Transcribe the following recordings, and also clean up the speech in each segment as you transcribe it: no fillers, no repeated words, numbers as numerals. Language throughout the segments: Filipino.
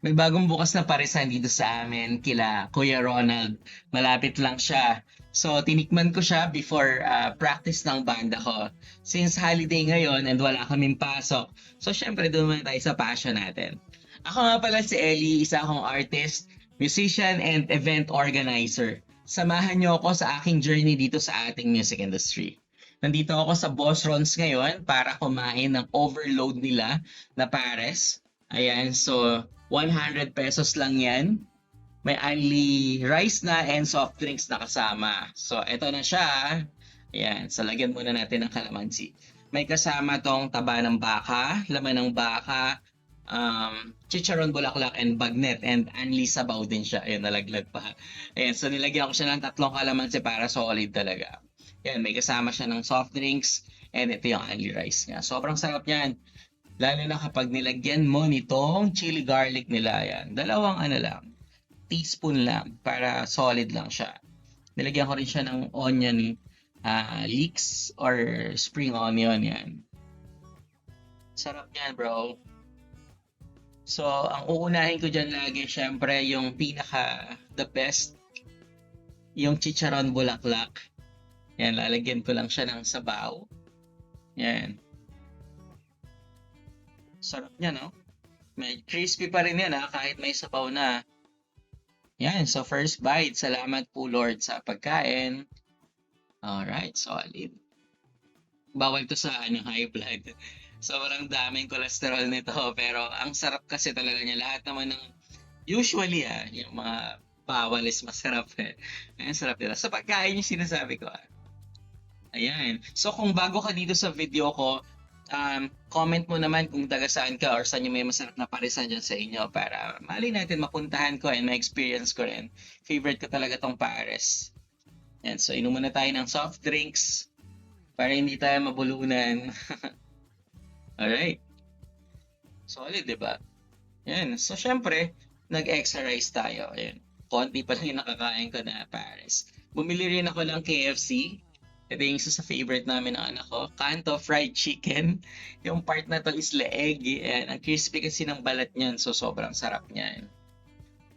May bagong bukas na parisan dito sa amin kila Kuya Ronald. Malapit lang siya. So, tinikman ko siya before practice ng banda ko. Since holiday ngayon and wala kaming pasok, so syempre doon muna tayo sa passion natin. Ako nga pala si Ellie, isa akong artist, musician, and event organizer. Samahan niyo ako sa aking journey dito sa ating music industry. Nandito ako sa Boss Rons ngayon para kumain ng overload nila na pares. Ayan, so 100 pesos lang yan. May only rice na and soft drinks na kasama. So, eto na siya. Ayan, so lagyan muna natin ng kalamansi. May kasama tong taba ng baka, laman ng baka, chicharon bulaklak and bagnet and only sabaw din siya. Ayan, nalaglag pa. Ayan, so nilagyan ko siya ng tatlong kalamansi para solid talaga. Ayan, may kasama siya ng soft drinks and ito yung only rice niya. Sobrang sarap niyan. Lalo na kapag nilagyan mo nitong chili garlic nila yan. Dalawang ano lang, teaspoon lang para solid lang siya. Nilagyan ko rin siya ng onion leeks or spring onion yan. Sarap niyan bro. So, ang uunahin ko dyan lagi, syempre, yung pinaka the best, yung chicharon bulaklak. Yan, lalagyan ko lang siya ng sabaw. Yan. Sarap niya, no? May crispy pa rin yan, ha? Kahit may sabaw na. Yan, so first bite. Salamat po, Lord, sa pagkain. Alright, solid. Bawal to sa high blood. Sobrang daming cholesterol nito, pero ang sarap kasi talaga niya. Lahat naman ng, usually, yung mga bawal is masarap eh. Ayan, sarap nila. Sa pagkain yung sinasabi ko, Ayan. So kung bago ka dito sa video ko, comment mo naman kung taga saan ka or saan yung may masarap na parisan dyan sa inyo para mali natin mapuntahan ko and ma-experience ko rin. Favorite ko talaga tong pares. Yan, so inuman na tayo ng soft drinks para hindi tayo mabulunan. Alright. Solid, di ba? Yan. So syempre, nag-extra rice tayo. Ayan. Konti pa lang yung nakakain ko na pares. Bumili rin ako ng KFC. Ito yung isa sa favorite namin ng anak ko. Kanto fried chicken. Yung part na to is leeg. Ayan. Ang crispy kasi ng balat niyan. So, sobrang sarap niyan.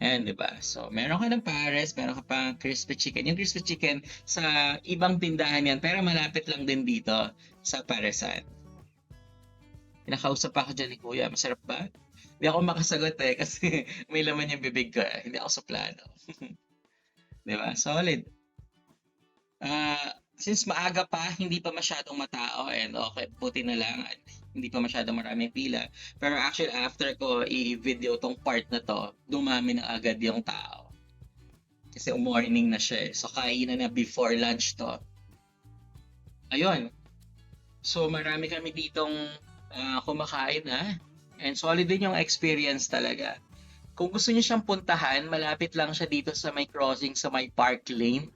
Ayan, di ba? So, meron ka ng pares, meron ka pang crispy chicken. Yung crispy chicken, sa ibang tindahan yan. Pero malapit lang din dito sa paresan. Pinakausap pa ako dyan ni Kuya. Masarap ba? Hindi ako makasagot kasi may laman yung bibig ko. Hindi ako sa plano. Di ba? Solid. Since maaga pa, hindi pa masyadong matao and okay, buti na lang at hindi pa masyadong maraming pila. Pero actually, after ko i-video tong part na to, dumami na agad yung tao. Kasi morning na siya eh. So, kainan na before lunch to. Ayun. So, marami kami ditong kumakain and solid din yung experience talaga. Kung gusto niyo siyang puntahan, malapit lang siya dito sa may crossing sa may Park Lane.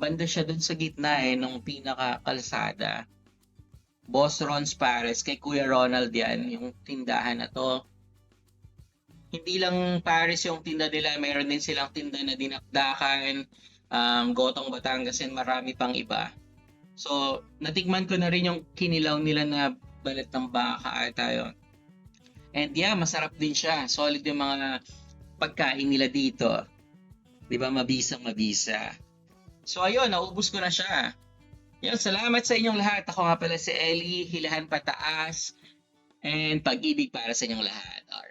Banda siya dun sa gitna nung pinaka-kalsada. Boss Ron's Pares, kay Kuya Ronald yan, yung tindahan na to. Hindi lang Pares yung tinda nila, mayroon din silang tinda na dinakdakan, Gotong Batangas and marami pang iba. So, natikman ko na rin yung kinilaw nila na balat ng baka ata yun. And yeah, masarap din siya. Solid yung mga pagkain nila dito. Di ba, mabisang mabisa. So ayun, naubos ko na siya. Yan, salamat sa inyong lahat. Ako nga pala si Ellie, Hilahan Pataas, and pag-ibig para sa inyong lahat. Alright.